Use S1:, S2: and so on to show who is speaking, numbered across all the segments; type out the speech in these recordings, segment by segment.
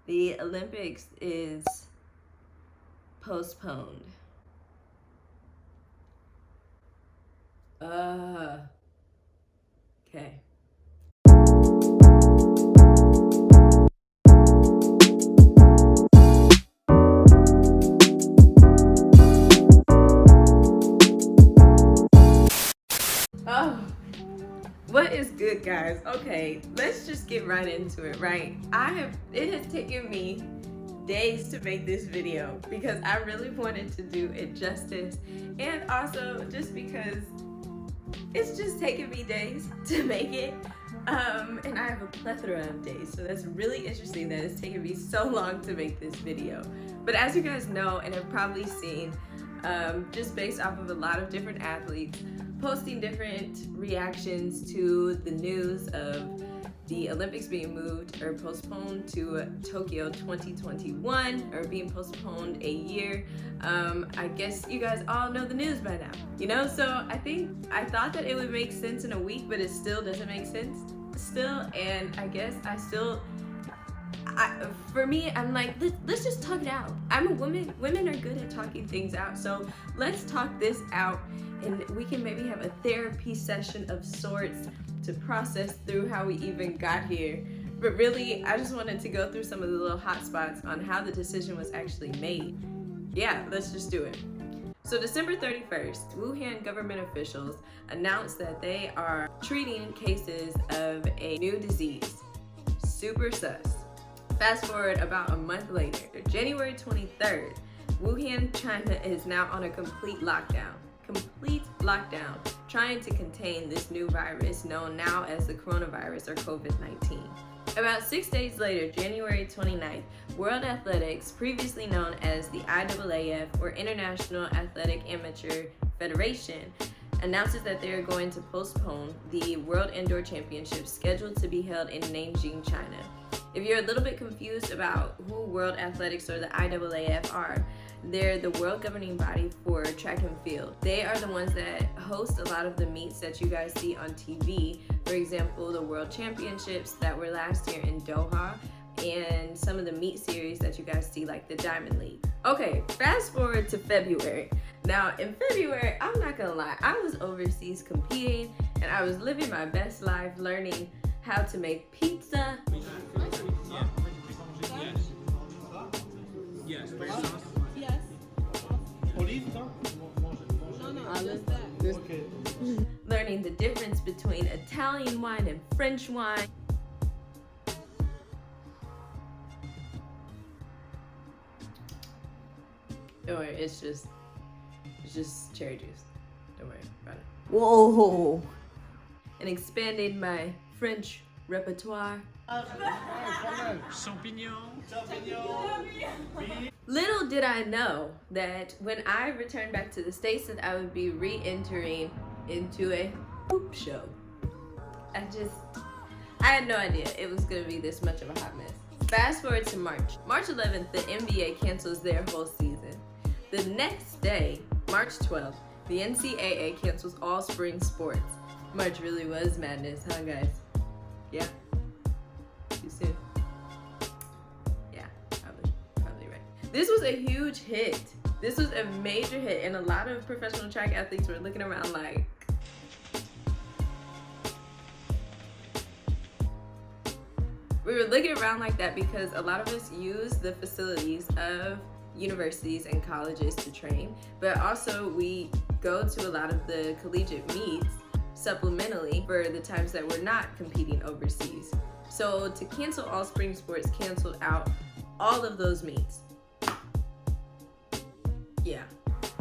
S1: The Olympics is postponed. Okay. Oh, what is good, guys? Okay, let's just get right into it, right? It has taken me days to make this video because I really wanted to do it justice, and also just because it's just taken me days to make it. And I have a plethora of days, so that's really interesting that it's taken me so long to make this video. But as you guys know and have probably seen, just based off of a lot of different athletes posting different reactions to the news of the Olympics being moved or postponed to Tokyo 2021, or being postponed a year. I guess you guys all know the news by now, you know? So I thought that it would make sense in a week, but it still doesn't make sense still. And I guess for me, I'm like, let's just talk it out. I'm a woman. Women are good at talking things out. So let's talk this out, and we can maybe have a therapy session of sorts to process through how we even got here. But really, I just wanted to go through some of the little hot spots on how the decision was actually made. Yeah, let's just do it. So December 31st, Wuhan government officials announced that they are treating cases of a new disease. Super sus. Fast forward about a month later, January 23rd, Wuhan, China is now on a complete lockdown, trying to contain this new virus known now as the coronavirus or COVID-19. About 6 days later, January 29th, World Athletics, previously known as the IAAF or International Athletic Amateur Federation, announces that they are going to postpone the World Indoor Championships scheduled to be held in Nanjing, China. If you're a little bit confused about who World Athletics or the IAAF are, they're the world governing body for track and field. They are the ones that host a lot of the meets that you guys see on TV. For example, the World Championships that were last year in Doha, and some of the meet series that you guys see, like the Diamond League. Okay, fast forward to February. Now, in February, I'm not gonna lie, I was overseas competing, and I was living my best life learning how to make pizza.
S2: Yes.
S3: Yes.
S2: Olive, no?
S3: Okay.
S1: Learning the difference between Italian wine and French wine. Don't worry, it's just cherry juice. Don't worry about it. Whoa! And expanded my French repertoire.
S2: Champignon.
S1: Little did I know that when I returned back to the States that I would be re-entering into a poop show. I had no idea it was gonna be this much of a hot mess. Fast forward to March. March 11th, the NBA cancels their whole season. The next day, March 12th, the NCAA cancels all spring sports. March really was madness, huh guys? Yeah? Too soon? Yeah, probably right. This was a huge hit. This was a major hit, and a lot of professional track athletes were looking around like, we were looking around like that because a lot of us use the facilities of universities and colleges to train, but also we go to a lot of the collegiate meets supplementally for the times that we're not competing overseas. So to cancel all spring sports canceled out all of those meets. Yeah.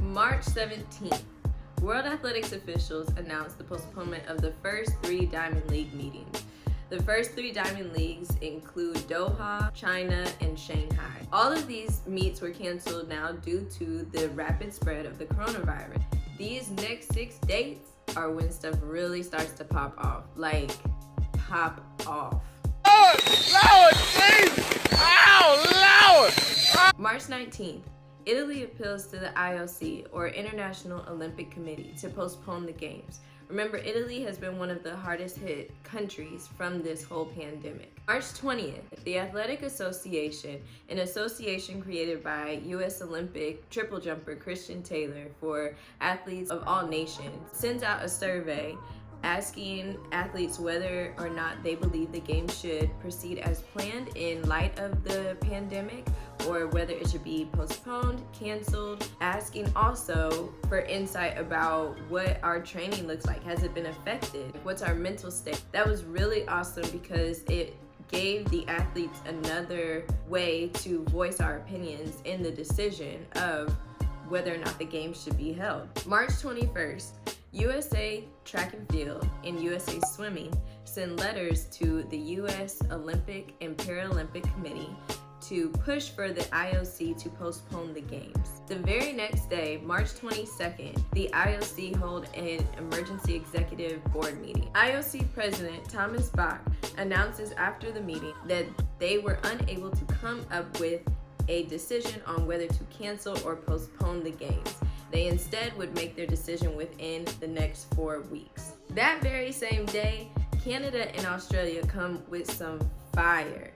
S1: March 17th, World Athletics officials announced the postponement of the first 3 Diamond League meetings. The first 3 Diamond Leagues include Doha, China, and Shanghai. All of these meets were canceled now due to the rapid spread of the coronavirus. These next 6 dates are when stuff really starts to pop off. Like, pop off.
S2: Lord, please! Ow, Lord!
S1: March 19th, Italy appeals to the IOC, or International Olympic Committee, to postpone the games. Remember, Italy has been one of the hardest hit countries from this whole pandemic. March 20th, the Athletic Association, an association created by U.S. Olympic triple jumper Christian Taylor for athletes of all nations, sends out a survey asking athletes whether or not they believe the game should proceed as planned in light of the pandemic, or whether it should be postponed, canceled, asking also for insight about what our training looks like. Has it been affected? What's our mental state? That was really awesome because it gave the athletes another way to voice our opinions in the decision of whether or not the game should be held. March 21st, USA Track and Field and USA Swimming send letters to the U.S. Olympic and Paralympic Committee to push for the IOC to postpone the games. The very next day, March 22nd, the IOC hold an emergency executive board meeting. IOC President Thomas Bach announces after the meeting that they were unable to come up with a decision on whether to cancel or postpone the games. They instead would make their decision within the next 4 weeks. That very same day, Canada and Australia come with some fire.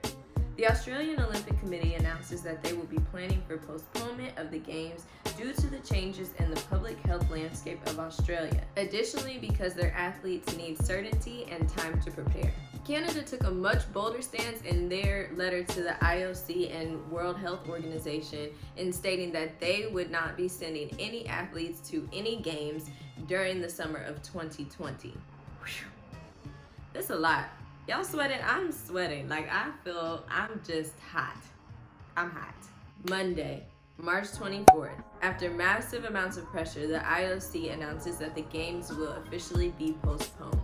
S1: The Australian Olympic Committee announces that they will be planning for postponement of the games due to the changes in the public health landscape of Australia. Additionally, because their athletes need certainty and time to prepare. Canada took a much bolder stance in their letter to the IOC and World Health Organization in stating that they would not be sending any athletes to any games during the summer of 2020. Whew. That's a lot. Y'all sweating? I'm sweating. Like, I feel I'm just hot. I'm hot. Monday, March 24th. After massive amounts of pressure, the IOC announces that the games will officially be postponed.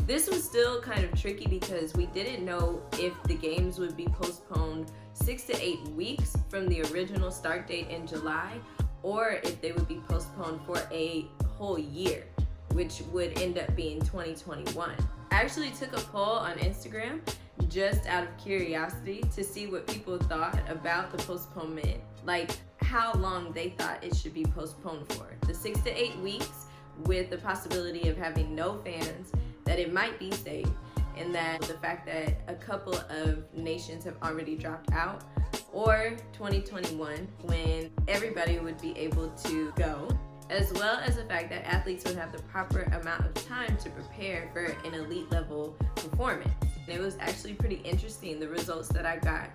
S1: This was still kind of tricky because we didn't know if the games would be postponed 6 to 8 weeks from the original start date in July, or if they would be postponed for a whole year, which would end up being 2021. I actually took a poll on Instagram just out of curiosity to see what people thought about the postponement, like how long they thought it should be postponed for. The 6 to 8 weeks with the possibility of having no fans, that it might be safe, and that the fact that a couple of nations have already dropped out, or 2021 when everybody would be able to go, as well as the fact that athletes would have the proper amount of time to prepare for an elite level performance. And it was actually pretty interesting, the results that I got.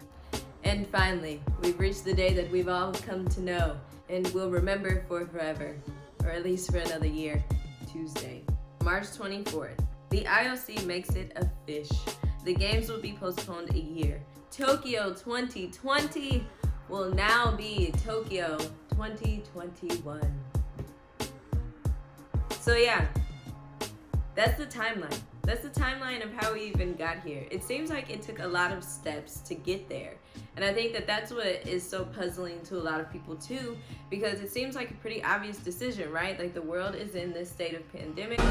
S1: And finally, we've reached the day that we've all come to know and will remember for forever, or at least for another year. Tuesday, March 24th. The IOC makes it a fish. The games will be postponed a year. Tokyo 2020 will now be Tokyo 2021. So yeah, that's the timeline. That's the timeline of how we even got here. It seems like it took a lot of steps to get there. And I think that that's what is so puzzling to a lot of people too, because it seems like a pretty obvious decision, right? Like, the world is in this state of pandemic.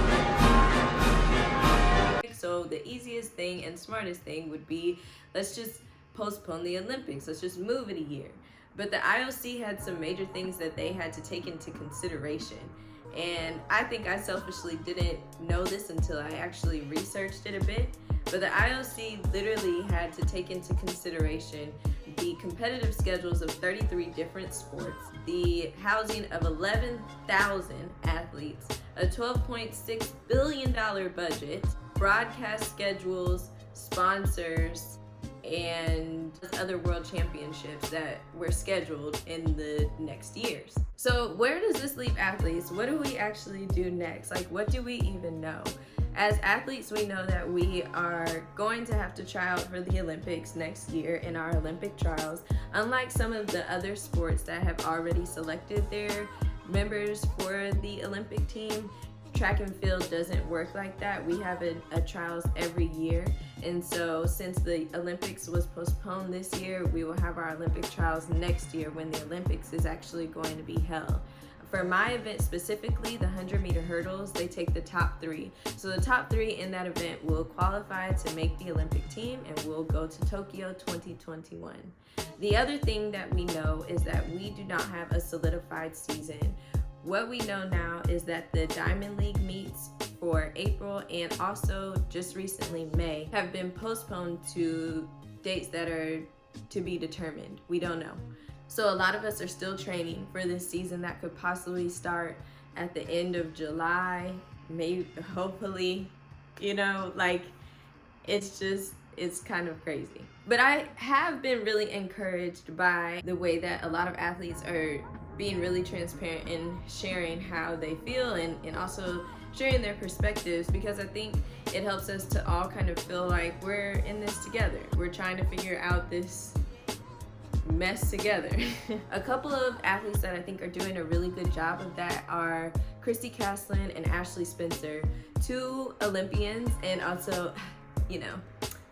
S1: So the easiest thing and smartest thing would be, let's just postpone the Olympics. Let's just move it a year. But the IOC had some major things that they had to take into consideration. And I think I selfishly didn't know this until I actually researched it a bit. But the IOC literally had to take into consideration the competitive schedules of 33 different sports, the housing of 11,000 athletes, a $12.6 billion budget, broadcast schedules, sponsors, and other world championships that were scheduled in the next years. So where does this leave athletes? What do we actually do next? Like, what do we even know? As athletes, we know that we are going to have to try out for the Olympics next year in our Olympic trials. Unlike some of the other sports that have already selected their members for the Olympic team, track and field doesn't work like that. We have a trials every year. And so since the Olympics was postponed this year, we will have our Olympic trials next year when the Olympics is actually going to be held. For my event specifically, the 100-meter hurdles, they take the top 3. So the top 3 in that event will qualify to make the Olympic team and will go to Tokyo 2021. The other thing that we know is that we do not have a solidified season. What we know now is that the Diamond League meets for April and also just recently May have been postponed to dates that are to be determined. We don't know. So a lot of us are still training for this season that could possibly start at the end of July, maybe, hopefully, it's kind of crazy. But I have been really encouraged by the way that a lot of athletes are being really transparent and sharing how they feel and also sharing their perspectives, because I think it helps us to all kind of feel like we're in this together. We're trying to figure out this mess together. A couple of athletes that I think are doing a really good job of that are Christy Caslin and Ashley Spencer, two Olympians and also,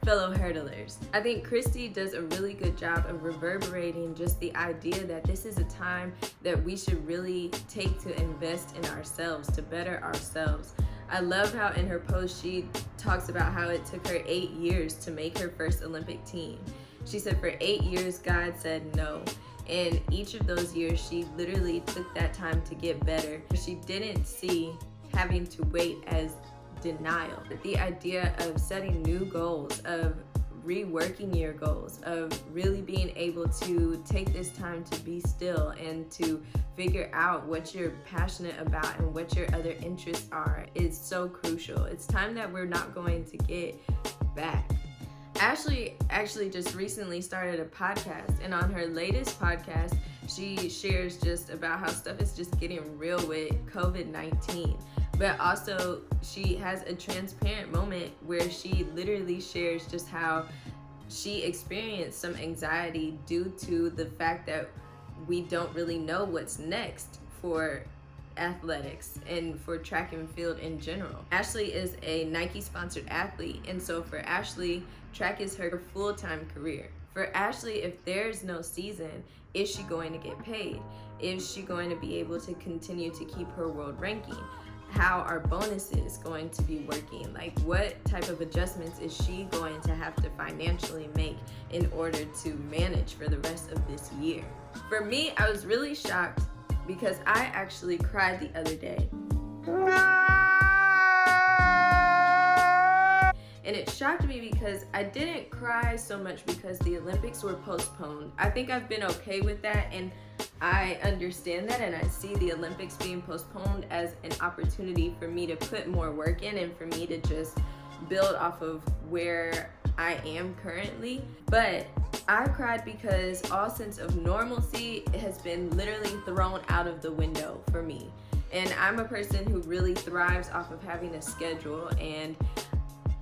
S1: fellow hurdlers. I think Christy does a really good job of reverberating just the idea that this is a time that we should really take to invest in ourselves, to better ourselves. I love how in her post she talks about how it took her 8 years to make her first Olympic team. She said for 8 years God said no, and each of those years she literally took that time to get better. She didn't see having to wait as denial. The idea of setting new goals, of reworking your goals, of really being able to take this time to be still and to figure out what you're passionate about and what your other interests are is so crucial. It's time that we're not going to get back. Ashley actually just recently started a podcast, and on her latest podcast she shares just about how stuff is just getting real with COVID-19. But also she has a transparent moment where she literally shares just how she experienced some anxiety due to the fact that we don't really know what's next for athletics and for track and field in general. Ashley is a Nike sponsored athlete, and so for Ashley, track is her full-time career. For Ashley, if there's no season, is she going to get paid? Is she going to be able to continue to keep her world ranking? How are bonuses going to be working? Like, what type of adjustments is she going to have to financially make in order to manage for the rest of this year? For me, I was really shocked because I actually cried the other day. And it shocked me because I didn't cry so much because the Olympics were postponed. I think I've been okay with that, and I understand that, and I see the Olympics being postponed as an opportunity for me to put more work in and for me to just build off of where I am currently. But I cried because all sense of normalcy has been literally thrown out of the window for me. And I'm a person who really thrives off of having a schedule, and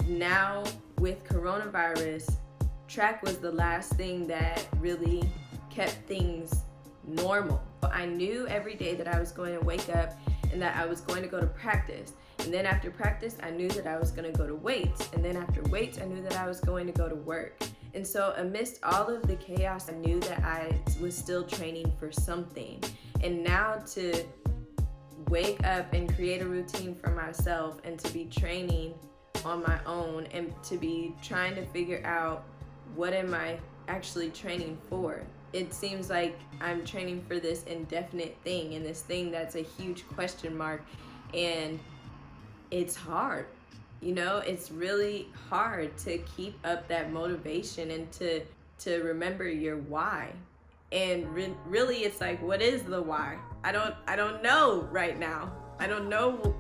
S1: now with coronavirus, track was the last thing that really kept things normal. I knew every day that I was going to wake up and that I was going to go to practice. And then after practice, I knew that I was going to go to weights. And then after weights, I knew that I was going to go to work. And so amidst all of the chaos, I knew that I was still training for something. And now to wake up and create a routine for myself and to be training on my own and to be trying to figure out what am I actually training for. It seems like I'm training for this indefinite thing, and this thing that's a huge question mark, and it's hard. It's really hard to keep up that motivation and to remember your why. And really it's like, what is the why? I don't know right now. I don't know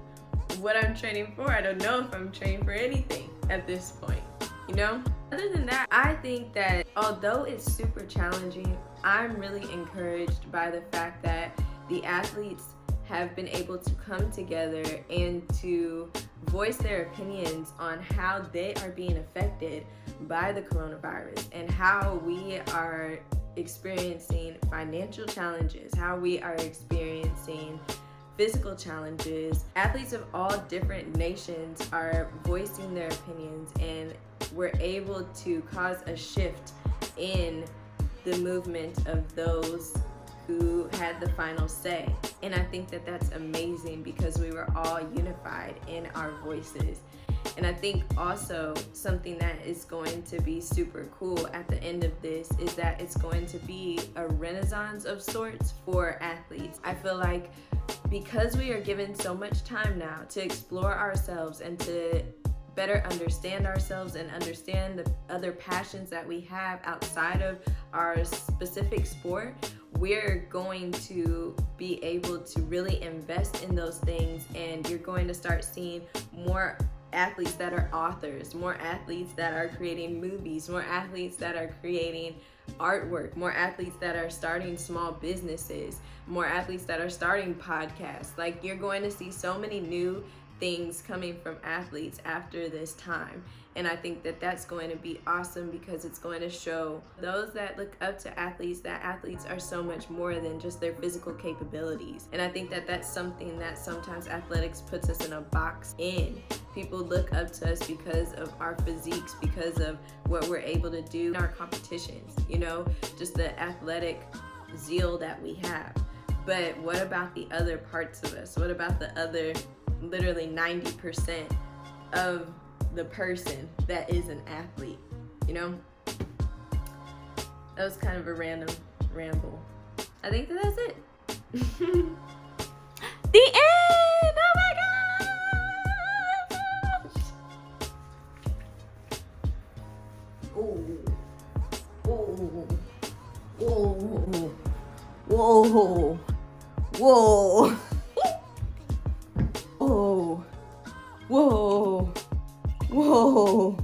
S1: what I'm training for. I don't know if I'm training for anything at this point, Other than that, I think that although it's super challenging, I'm really encouraged by the fact that the athletes have been able to come together and to voice their opinions on how they are being affected by the coronavirus and how we are experiencing financial challenges, how we are experiencing physical challenges. Athletes of all different nations are voicing their opinions, and we're able to cause a shift in the movement of those who had the final say. And I think that that's amazing because we were all unified in our voices. And I think also something that is going to be super cool at the end of this is that it's going to be a renaissance of sorts for athletes. I feel like because we are given so much time now to explore ourselves and to better understand ourselves and understand the other passions that we have outside of our specific sport, we're going to be able to really invest in those things, and you're going to start seeing more athletes that are authors, more athletes that are creating movies, more athletes that are creating artwork, more athletes that are starting small businesses, more athletes that are starting podcasts. Like, you're going to see so many new things coming from athletes after this time. And I think that that's going to be awesome, because it's going to show those that look up to athletes that athletes are so much more than just their physical capabilities. And I think that that's something that sometimes athletics puts us in a box in. People look up to us because of our physiques, because of what we're able to do in our competitions, you know, just the athletic zeal that we have. But what about the other parts of us? What about the other literally 90% of the person that is an athlete, you know? That was kind of a random ramble. I think that that's it. The end! Oh my gosh! Oh. Oh. Whoa. Whoa. Whoa. Whoa. Whoa.